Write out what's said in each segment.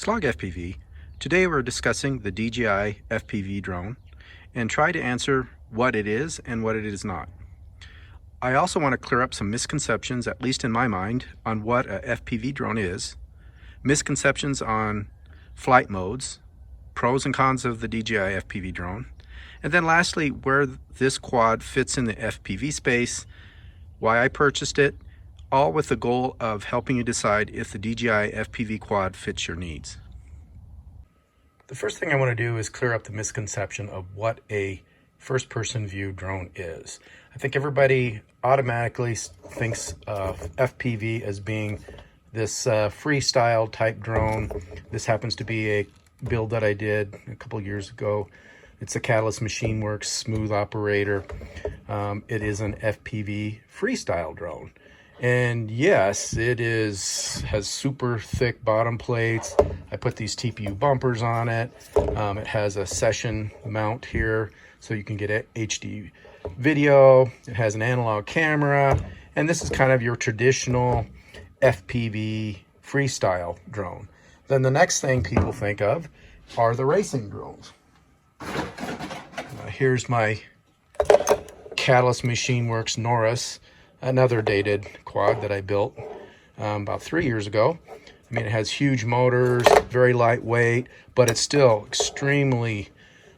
Slog FPV. Today we're discussing the DJI FPV drone and try to answer what it is and what it is not. I also want to clear up some misconceptions, at least in my mind, on what a FPV drone is, misconceptions on flight modes, pros and cons of the DJI FPV drone, and then lastly, where this quad fits in the FPV space, why I purchased it, all with the goal of helping you decide if the DJI FPV quad fits your needs. The first thing I want to do is clear up the misconception of what a first-person view drone is. I think everybody automatically thinks of FPV as being this freestyle type drone. This happens to be a build that I did a couple years ago. It's a Catalyst Machine Works Smooth Operator. It is an FPV freestyle drone. And yes, it has super thick bottom plates. I put these TPU bumpers on it. It has a session mount here so you can get HD video. It has an analog camera. And this is kind of your traditional FPV freestyle drone. Then the next thing people think of are the racing drones. Here's my Catalyst Machine Works Norris, another dated quad that I built about 3 years ago. I mean, it has huge motors, very lightweight, but it's still extremely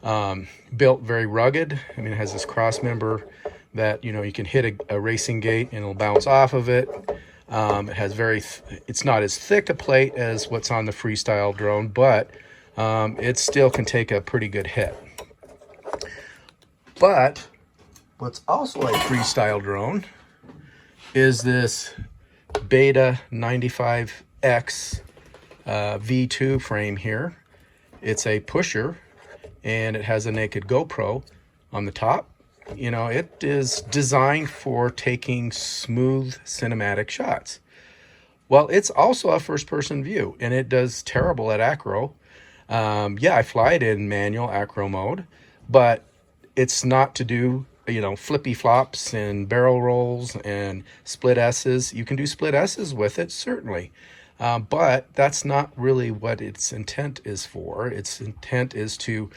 built, very rugged. I mean, it has this cross member that, you know, you can hit a racing gate and it'll bounce off of it. It has it's not as thick a plate as what's on the freestyle drone, but it still can take a pretty good hit. But what's also a freestyle drone is this Beta 95X V2 frame here. It's a pusher and it has a naked GoPro on the top. You know, it is designed for taking smooth cinematic shots. Well, it's also a first-person view and it does terrible at acro. Yeah, I fly it in manual acro mode, but it's not to do, you know, flippy flops and barrel rolls and split S's. You can do split S's with it, certainly. But that's not really what its intent is for. Its intent is to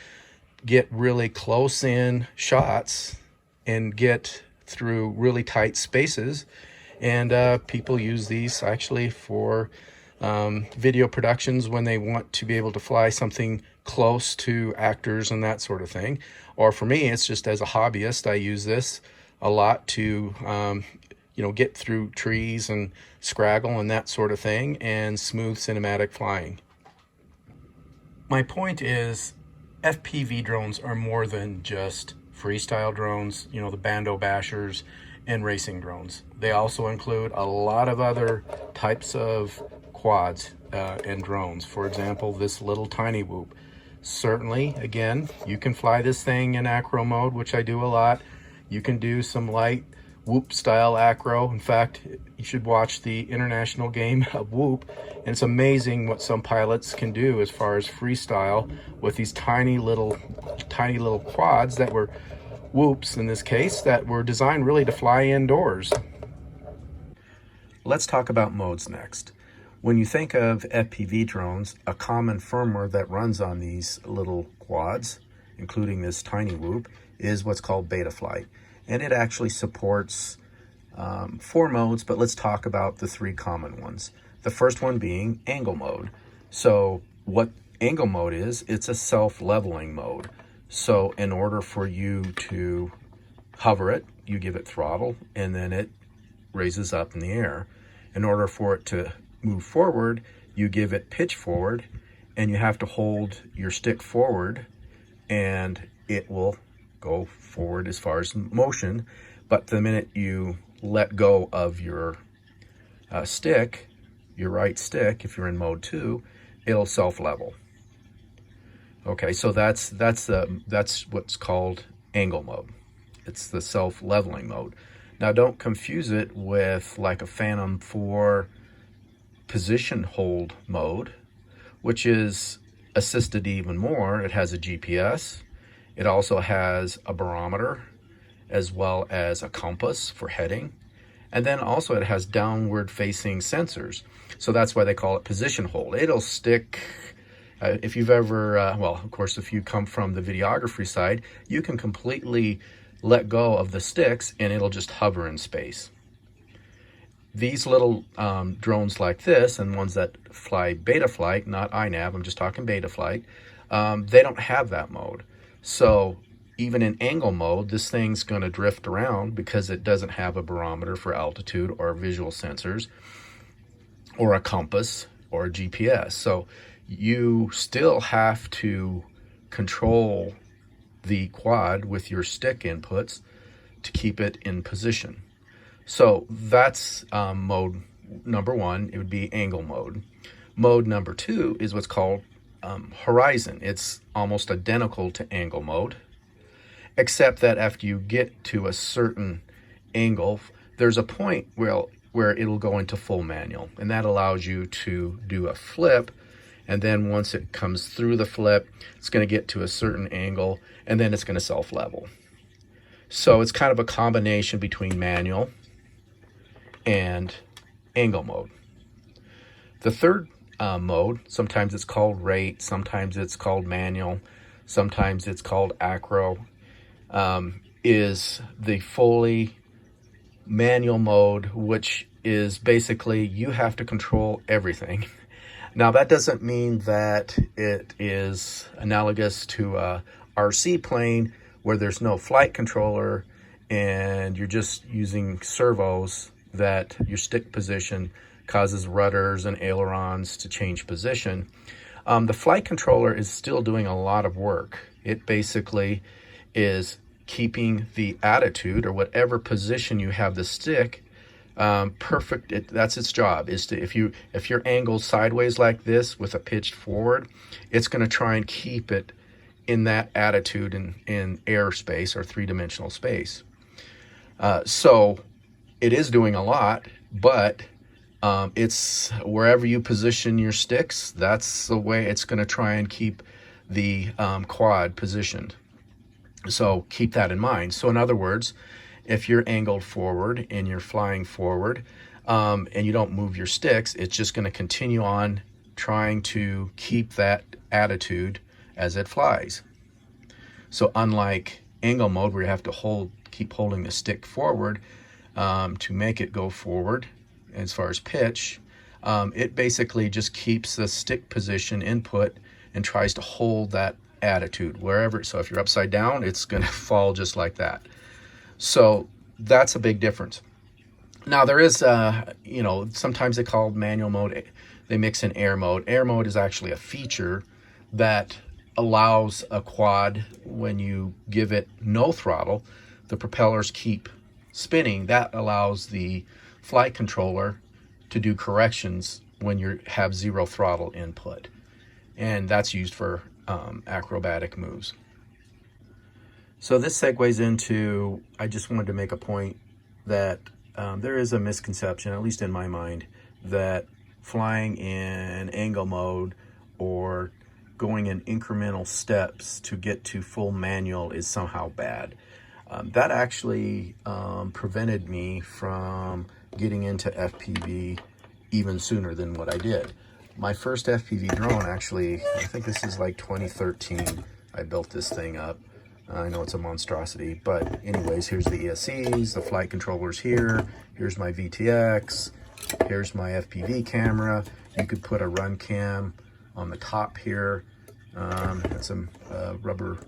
get really close in shots and get through really tight spaces. And people use these actually for video productions when they want to be able to fly something close to actors and that sort of thing. Or for me, it's just as a hobbyist, I use this a lot to, you know, get through trees and scraggle and that sort of thing and smooth cinematic flying. My point is FPV drones are more than just freestyle drones, you know, the Bando Bashers and racing drones. They also include a lot of other types of quads and drones. For example, this little tiny whoop. Certainly, again, you can fly this thing in acro mode, which I do a lot. You can do some light whoop style acro. In fact, you should watch the international game of whoop. And it's amazing what some pilots can do as far as freestyle with these tiny little quads that were whoops in this case, that were designed really to fly indoors. Let's talk about modes next. When you think of FPV drones, a common firmware that runs on these little quads, including this tiny whoop, is what's called Betaflight. And it actually supports 4 modes, but let's talk about the 3 common ones. The first one being angle mode. So what angle mode is, it's a self-leveling mode. So in order for you to hover it, you give it throttle, and then it raises up in the air. In order for it to move forward, you give it pitch forward, and you have to hold your stick forward and it will go forward as far as motion. But the minute you let go of your stick, your right stick, if you're in mode 2, it'll self-level. Okay, so that's what's called angle mode. It's the self-leveling mode. Now don't confuse it with like a Phantom 4 position hold mode, which is assisted even more. It has a GPS. It also has a barometer as well as a compass for heading. And then also it has downward facing sensors. So that's why they call it position hold. It'll stick If you've ever, well, of course, if you come from the videography side, you can completely let go of the sticks and it'll just hover in space. These little drones like this, and ones that fly beta flight, not iNav, I'm just talking beta flight, they don't have that mode. So even in angle mode, this thing's going to drift around because it doesn't have a barometer for altitude or visual sensors or a compass or a GPS. So you still have to control the quad with your stick inputs to keep it in position. So that's mode number one. It would be angle mode. Mode number two is what's called horizon. It's almost identical to angle mode, except that after you get to a certain angle, there's a point where it'll go into full manual, and that allows you to do a flip. And then once it comes through the flip, it's going to get to a certain angle, and then it's going to self-level. So it's kind of a combination between manual and angle mode. The third mode, sometimes it's called rate, sometimes it's called manual, sometimes it's called acro, is the fully manual mode, which is basically you have to control everything. Now, that doesn't mean that it is analogous to a RC plane where there's no flight controller and you're just using servos that your stick position causes rudders and ailerons to change position. The flight controller is still doing a lot of work. It basically is keeping the attitude or whatever position you have the stick perfect. That's its job, is to, if you're angled sideways like this with a pitched forward, it's going to try and keep it in that attitude in airspace or three-dimensional space. So it is doing a lot, but it's wherever you position your sticks, that's the way it's going to try and keep the quad positioned. So keep that in mind. So in other words, if you're angled forward and you're flying forward and you don't move your sticks, it's just going to continue on trying to keep that attitude as it flies. So unlike angle mode, where you have to keep holding the stick forward to make it go forward as far as pitch, it basically just keeps the stick position input and tries to hold that attitude wherever. So if you're upside down, it's going to fall just like that. So that's a big difference. Now there is, sometimes they call manual mode, they mix in air mode. Air mode is actually a feature that allows a quad, when you give it no throttle, the propellers keep spinning. That allows the flight controller to do corrections when you have zero throttle input. And that's used for acrobatic moves. So this segues into, I just wanted to make a point that there is a misconception, at least in my mind, that flying in angle mode or going in incremental steps to get to full manual is somehow bad. That actually prevented me from getting into FPV even sooner than what I did. My first FPV drone, actually, I think this is like 2013, I built this thing up. I know it's a monstrosity, but anyways, here's the ESCs, the flight controllers here, here's my VTX, here's my FPV camera. You could put a run cam on the top here, and some rubber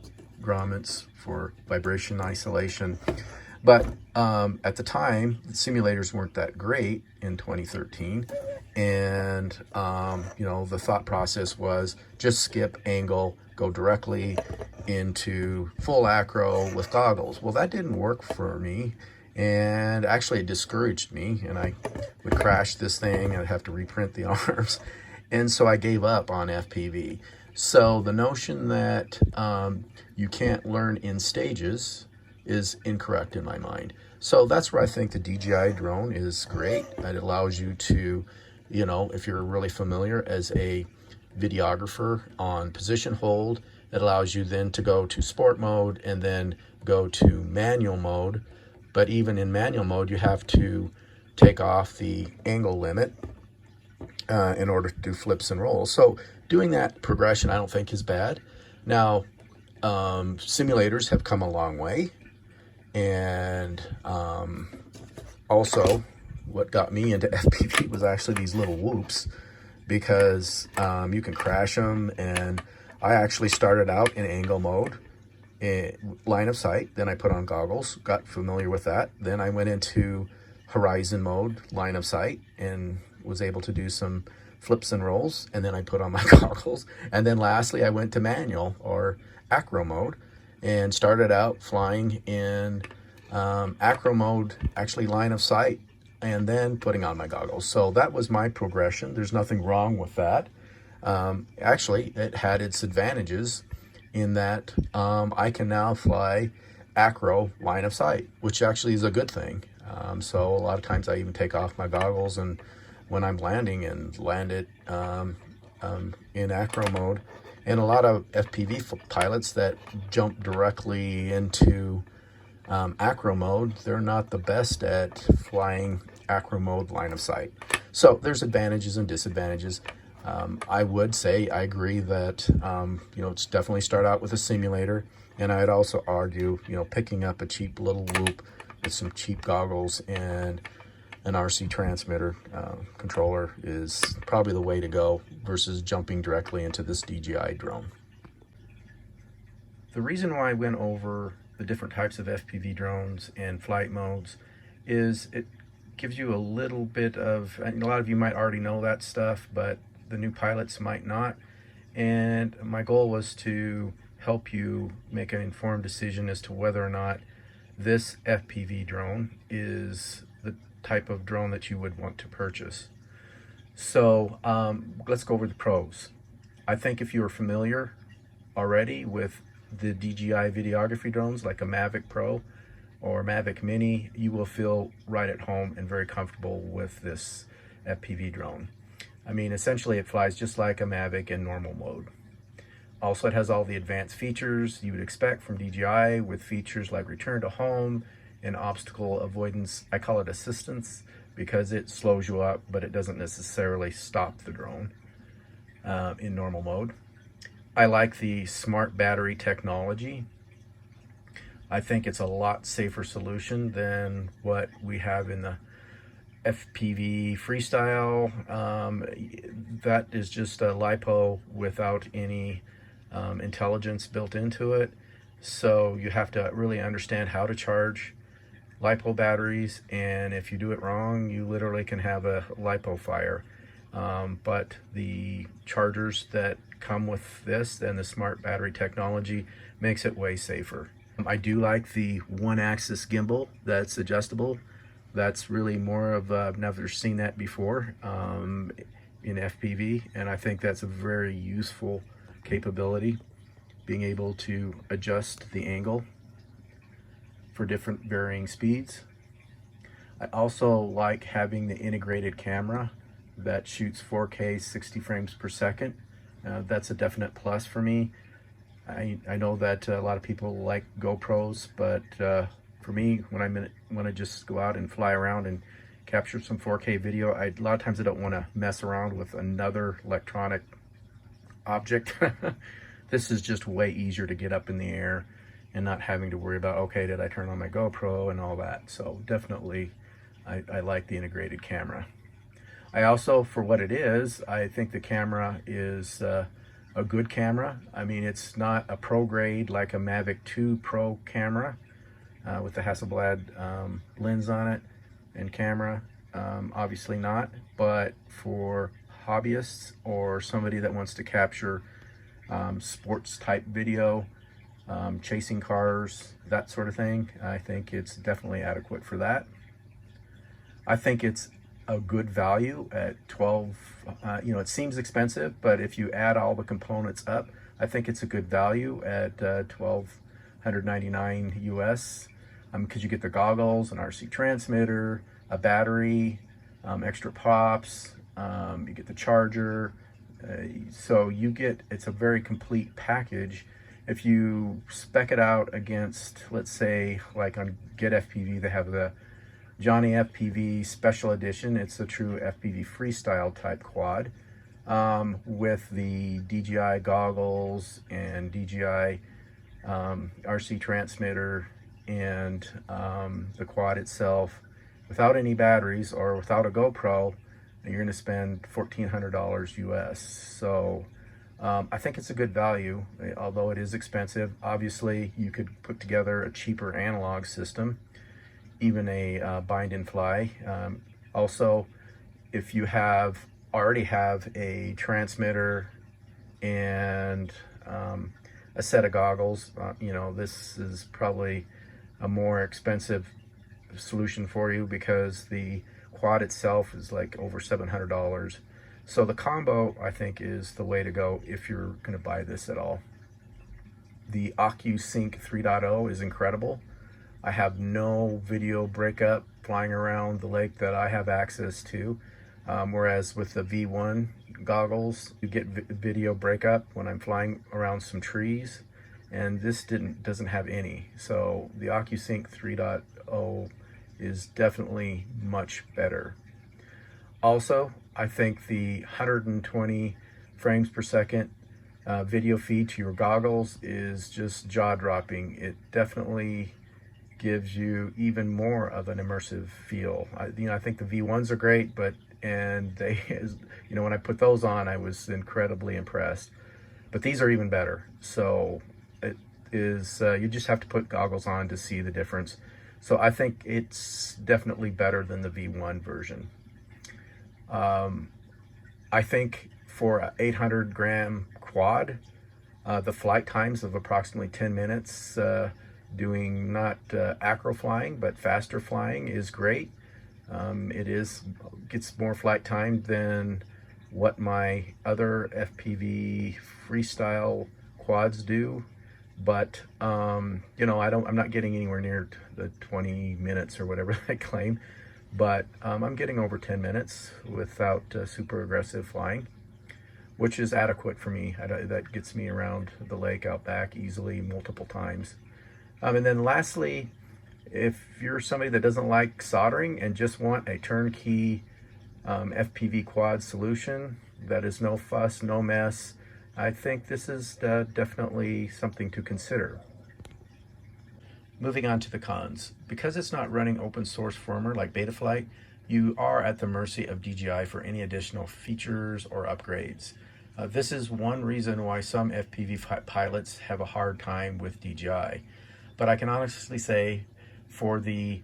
grommets for vibration isolation. But at the time, the simulators weren't that great in 2013, and the thought process was just skip angle, go directly into full acro with goggles. Well, that didn't work for me, and actually it discouraged me, and I would crash this thing and I'd have to reprint the arms, and so I gave up on FPV. So the notion that you can't learn in stages is incorrect in my mind. So that's where I think the DJI drone is great. It allows you to, if you're really familiar as a videographer on position hold, it allows you then to go to sport mode and then go to manual mode. But even in manual mode, you have to take off the angle limit in order to do flips and rolls. So doing that progression I don't think is bad. Now, simulators have come a long way, and also what got me into FPV was actually these little whoops, because you can crash them, and I actually started out in angle mode, line of sight, then I put on goggles, got familiar with that, then I went into horizon mode, line of sight, and was able to do some flips and rolls, and then I put on my goggles, and then lastly I went to manual or acro mode and started out flying in acro mode, actually line of sight, and then putting on my goggles. So that was my progression. There's nothing wrong with that. Actually, it had its advantages in that I can now fly acro line of sight, which actually is a good thing. So a lot of times I even take off my goggles and when I'm landing and land it in acro mode. And a lot of FPV pilots that jump directly into acro mode, they're not the best at flying acro mode line of sight. So there's advantages and disadvantages. I would say I agree that it's definitely start out with a simulator, and I'd also argue picking up a cheap little whoop with some cheap goggles and an RC transmitter controller is probably the way to go versus jumping directly into this DJI drone. The reason why I went over the different types of FPV drones and flight modes is it gives you a little bit of, and a lot of you might already know that stuff, but the new pilots might not. And my goal was to help you make an informed decision as to whether or not this FPV drone is the type of drone that you would want to purchase. So let's go over the pros. I think if you are familiar already with the DJI videography drones like a Mavic Pro or Mavic Mini, you will feel right at home and very comfortable with this FPV drone. I mean, essentially it flies just like a Mavic in normal mode. Also, it has all the advanced features you would expect from DJI, with features like return to home and obstacle avoidance. I call it assistance because it slows you up, but it doesn't necessarily stop the drone in normal mode. I like the smart battery technology. I think it's a lot safer solution than what we have in the FPV freestyle. That is just a LiPo without any intelligence built into it. So you have to really understand how to charge LiPo batteries, and if you do it wrong, you literally can have a LiPo fire. But the chargers that come with this and the smart battery technology makes it way safer. I do like the one-axis gimbal that's adjustable. That's really more of I've never seen that before in FPV, and I think that's a very useful capability, being able to adjust the angle for different varying speeds. I also like having the integrated camera that shoots 4K 60 frames per second. That's a definite plus for me. I know that a lot of people like GoPros, but for me, when I want to just go out and fly around and capture some 4K video, a lot of times I don't want to mess around with another electronic object. This is just way easier to get up in the air and not having to worry about, okay, did I turn on my GoPro and all that. So definitely I like the integrated camera. I also, for what it is, I think the camera is a good camera. I mean, it's not a pro grade like a Mavic 2 Pro camera with the Hasselblad lens on it and camera. Obviously not, but for hobbyists or somebody that wants to capture sports type video, chasing cars, that sort of thing, I think it's definitely adequate for that. I think it's a good value at 12, it seems expensive, but if you add all the components up, I think it's a good value at $1,299 US, because you get the goggles, an RC transmitter, a battery, extra pops, you get the charger, so it's a very complete package. If you spec it out against, let's say, like on Get FPV, they have the Johnny FPV Special Edition. It's a true FPV freestyle type quad with the DJI goggles and DJI RC transmitter and the quad itself. Without any batteries or without a GoPro, you're going to spend $1,400 US. So I think it's a good value, although it is expensive. Obviously, you could put together a cheaper analog system, even a bind and fly. Also, if you already have a transmitter and a set of goggles, you know, this is probably a more expensive solution for you because the quad itself is like over $700. So the combo, I think, is the way to go if you're going to buy this at all. The OcuSync 3.0 is incredible. I have no video breakup flying around the lake that I have access to, whereas with the V1 goggles, you get video breakup when I'm flying around some trees, and this doesn't have any. So the OcuSync 3.0 is definitely much better. Also, I think the 120 frames per second video feed to your goggles is just jaw-dropping. It definitely gives you even more of an immersive feel. I think the V1s are great, and they, you know, when I put those on, I was incredibly impressed. But these are even better. So it is, you just have to put goggles on to see the difference. So I think it's definitely better than the V1 version. I think for an 800 gram quad, the flight times of approximately 10 minutes, doing not acro flying, but faster flying is great. It gets more flight time than what my other FPV freestyle quads do. But, you know, I'm not getting anywhere near the 20 minutes or whatever they claim. But I'm getting over 10 minutes without super aggressive flying, which is adequate for me. That gets me around the lake out back easily multiple times. And then lastly, if you're somebody that doesn't like soldering and just want a turnkey FPV quad solution that is no fuss, no mess, I think this is definitely something to consider. Moving on to the cons. Because it's not running open source firmware like Betaflight, you are at the mercy of DJI for any additional features or upgrades. This is one reason why some FPV pilots have a hard time with DJI. But I can honestly say for the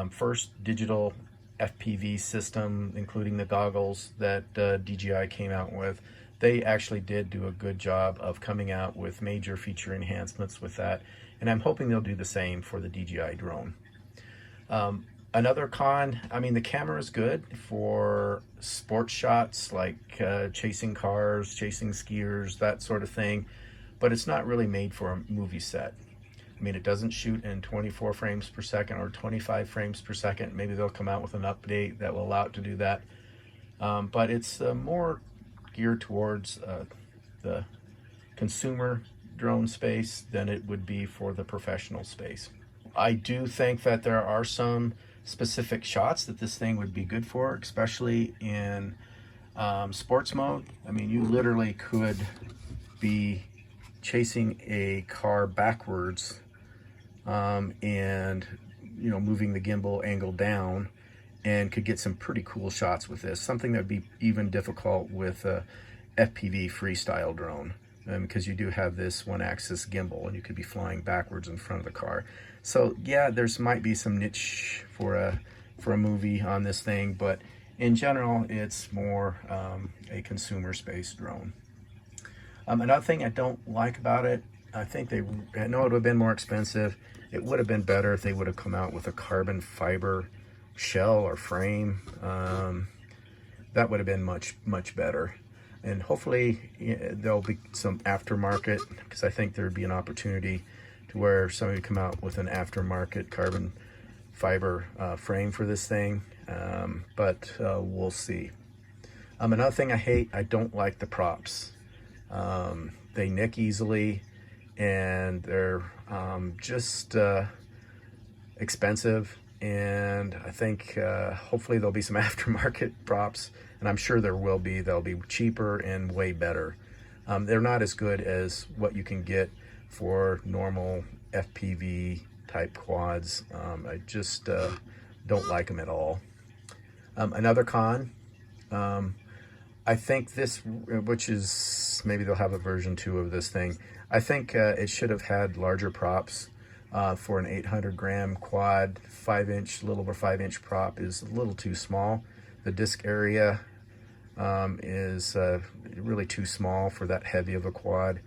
first digital FPV system, including the goggles that DJI came out with, they actually did do a good job of coming out with major feature enhancements with that. And I'm hoping they'll do the same for the DJI drone. Another con, I mean, the camera is good for sports shots like chasing cars, chasing skiers, that sort of thing, but it's not really made for a movie set. I mean, it doesn't shoot in 24 frames per second or 25 frames per second. Maybe they'll come out with an update that will allow it to do that. But it's more geared towards the consumer drone space than it would be for the professional space. I do think that there are some specific shots that this thing would be good for, especially in sports mode. I mean, you literally could be chasing a car backwards and, you know, moving the gimbal angle down, and could get some pretty cool shots with this. Something that would be even difficult with a FPV freestyle drone, because you do have this one-axis gimbal and you could be flying backwards in front of the car. So yeah, there's might be some niche for a movie on this thing, but in general, it's more a consumer space drone. Another thing I don't like about it, I know it would have been more expensive. It would have been better if they would have come out with a carbon fiber shell or frame. That would have been much better. And hopefully there'll be some aftermarket, because I think there'd be an opportunity to where somebody would come out with an aftermarket carbon fiber frame for this thing. But we'll see. Another thing I hate, I don't like the props. They nick easily, and they're just expensive. and I think hopefully there'll be some aftermarket props, and I'm sure there will be. They'll be cheaper and way better. They're not as good as what you can get for normal FPV type quads. I just don't like them at all. Another con, I think this, which is, maybe they'll have a version 2 of this thing. I think it should have had larger props for an 800-gram quad. 5-inch, little over 5-inch prop is a little too small. The disc area is really too small for that heavy of a quad.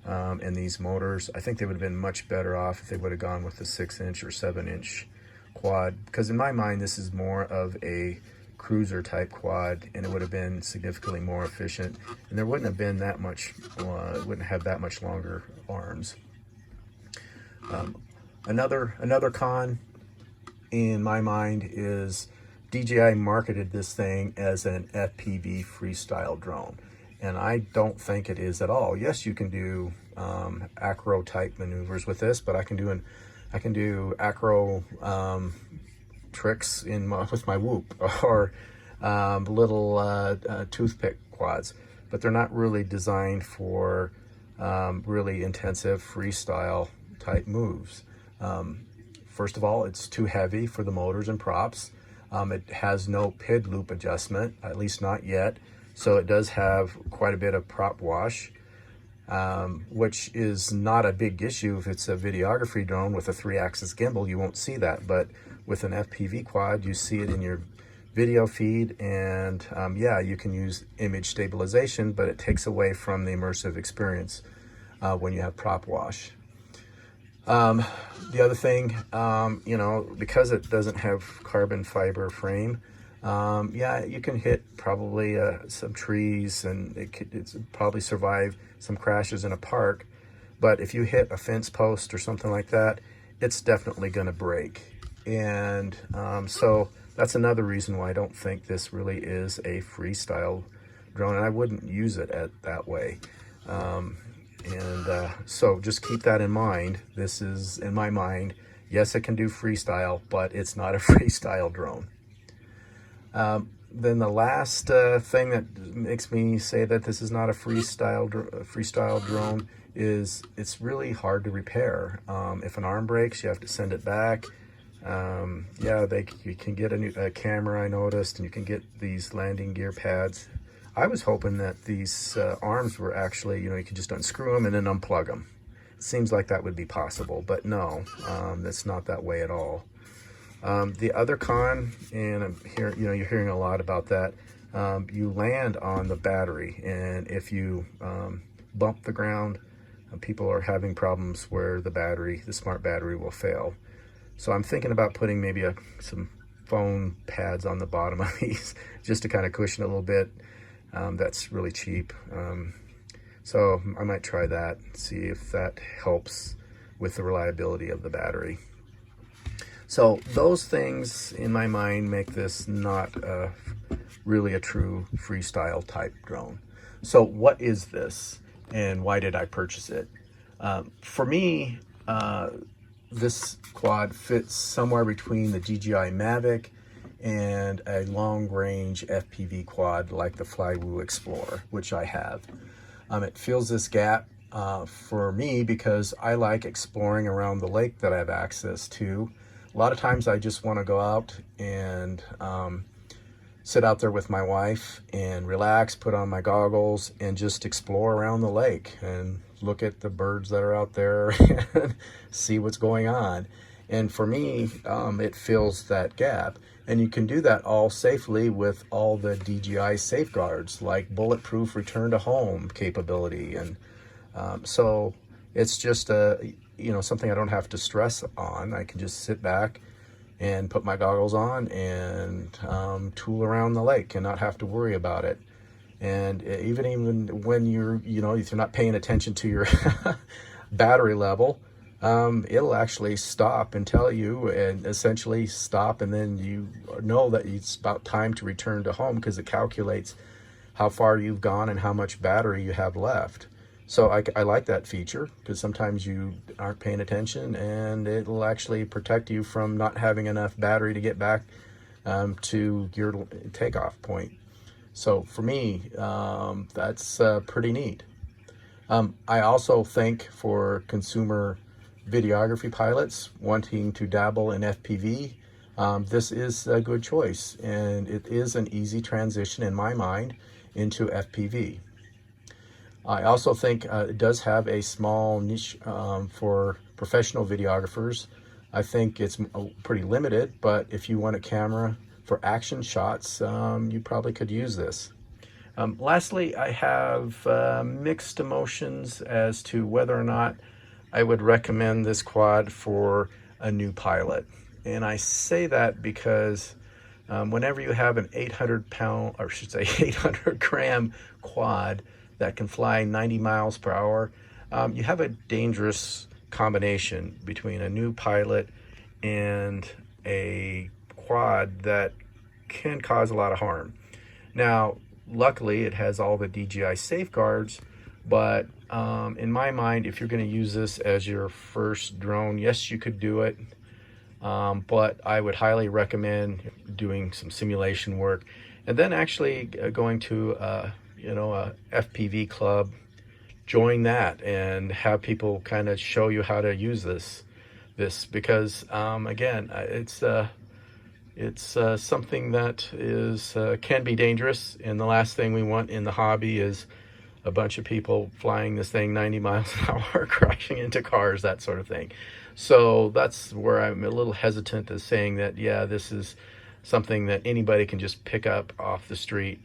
And these motors, I think they would have been much better off if they would have gone with the 6-inch or 7-inch quad, because in my mind this is more of a cruiser type quad, and it would have been significantly more efficient, and there wouldn't have been that much wouldn't have that much longer arms. Another con in my mind is DJI marketed this thing as an FPV freestyle drone, and I don't think it is at all. Yes, you can do acro type maneuvers with this, but I can do acro tricks with my Whoop, or little toothpick quads, but they're not really designed for really intensive freestyle type moves. First of all, it's too heavy for the motors and props. It has no PID loop adjustment, at least not yet, so it does have quite a bit of prop wash, which is not a big issue. If it's a videography drone with a 3-axis gimbal, you won't see that, but with an FPV quad, you see it in your video feed, and yeah, you can use image stabilization, but it takes away from the immersive experience when you have prop wash. The other thing, you know, because it doesn't have carbon fiber frame, yeah, you can hit probably some trees, and it's probably survive some crashes in a park, but if you hit a fence post or something like that, it's definitely going to break. And so that's another reason why I don't think this really is a freestyle drone, and I wouldn't use it that way. So just keep that in mind. This is, in my mind, yes, it can do freestyle, but it's not a freestyle drone. Then the last thing that makes me say that this is not a freestyle drone is it's really hard to repair. If an arm breaks, you have to send it back. Yeah, you can get a camera, I noticed, and you can get these landing gear pads. I was hoping that these arms were actually, you know, you could just unscrew them and then unplug them. It seems like that would be possible, but no, that's not that way at all. The other con, and I'm hearing, you know, you're hearing a lot about that, you land on the battery, and if you bump the ground, people are having problems where the smart battery will fail. So I'm thinking about putting maybe some foam pads on the bottom of these just to kind of cushion a little bit. That's really cheap. So I might try that, see if that helps with the reliability of the battery. So those things in my mind make this not really a true freestyle type drone. So what is this, and why did I purchase it? For me, this quad fits somewhere between the DJI Mavic and a long-range FPV quad like the Flywoo Explorer, which I have. It fills this gap for me because I like exploring around the lake that I have access to. A lot of times I just want to go out and sit out there with my wife and relax, put on my goggles, and just explore around the lake and look at the birds that are out there and see what's going on. And for me, it fills that gap. And you can do that all safely with all the DJI safeguards, like bulletproof return to home capability. And so it's just something I don't have to stress on. I can just sit back and put my goggles on and tool around the lake and not have to worry about it. And even when you're, if you're not paying attention to your battery level, it'll actually stop and tell you, and essentially stop, and then you know that it's about time to return to home because it calculates how far you've gone and how much battery you have left. So I like that feature because sometimes you aren't paying attention, and it'll actually protect you from not having enough battery to get back to your takeoff point. So for me, that's pretty neat. I also think for consumer videography pilots wanting to dabble in FPV, this is a good choice, and it is an easy transition in my mind into FPV. I also think it does have a small niche for professional videographers. I think it's pretty limited, but if you want a camera for action shots, you probably could use this. Lastly, I have mixed emotions as to whether or not I would recommend this quad for a new pilot. And I say that because whenever you have an 800-pound, or I should say 800-gram quad that can fly 90 miles per hour, you have a dangerous combination between a new pilot and a quad that can cause a lot of harm. Now, luckily, it has all the DJI safeguards, but in my mind, if you're going to use this as your first drone, yes, you could do it, but I would highly recommend doing some simulation work and then actually going to a FPV club, join that, and have people kind of show you how to use this because again, it's something that is can be dangerous, and the last thing we want in the hobby is a bunch of people flying this thing 90 miles an hour, crashing into cars, that sort of thing. So that's where I'm a little hesitant to saying that, yeah, this is something that anybody can just pick up off the street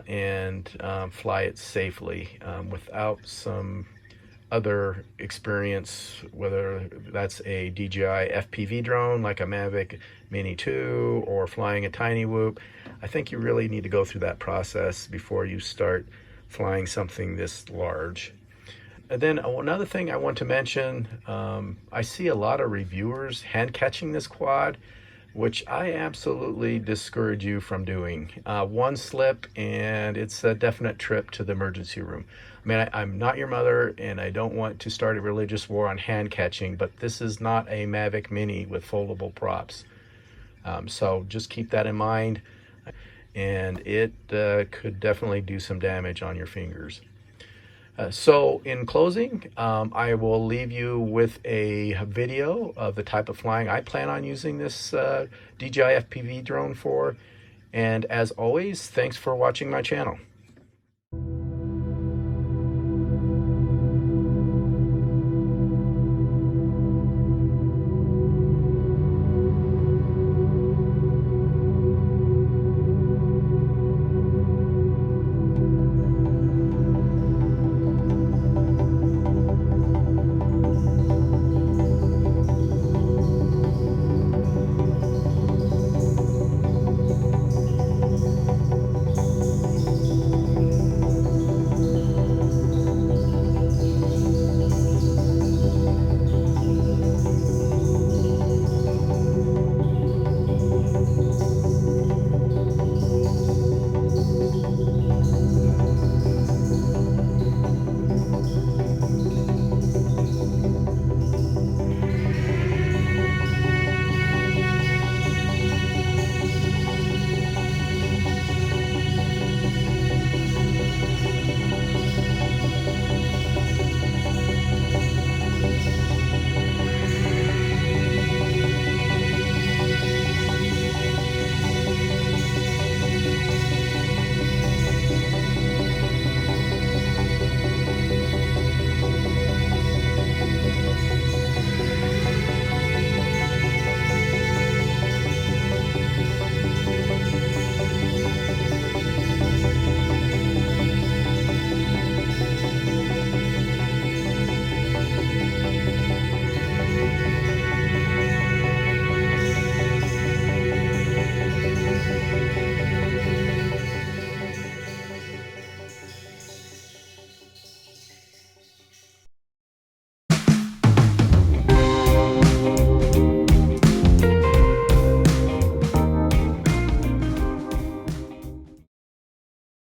and fly it safely without some other experience, whether that's a DJI FPV drone like a Mavic Mini 2 or flying a Tiny Whoop. I think you really need to go through that process before you start flying something this large. And then another thing I want to mention, I see a lot of reviewers hand catching this quad, which I absolutely discourage you from doing. One slip and it's a definite trip to the emergency room. I mean, I'm not your mother, and I don't want to start a religious war on hand catching, but this is not a Mavic Mini with foldable props. So just keep that in mind, and it could definitely do some damage on your fingers. So in closing, I will leave you with a video of the type of flying I plan on using this DJI FPV drone for. And as always, thanks for watching my channel.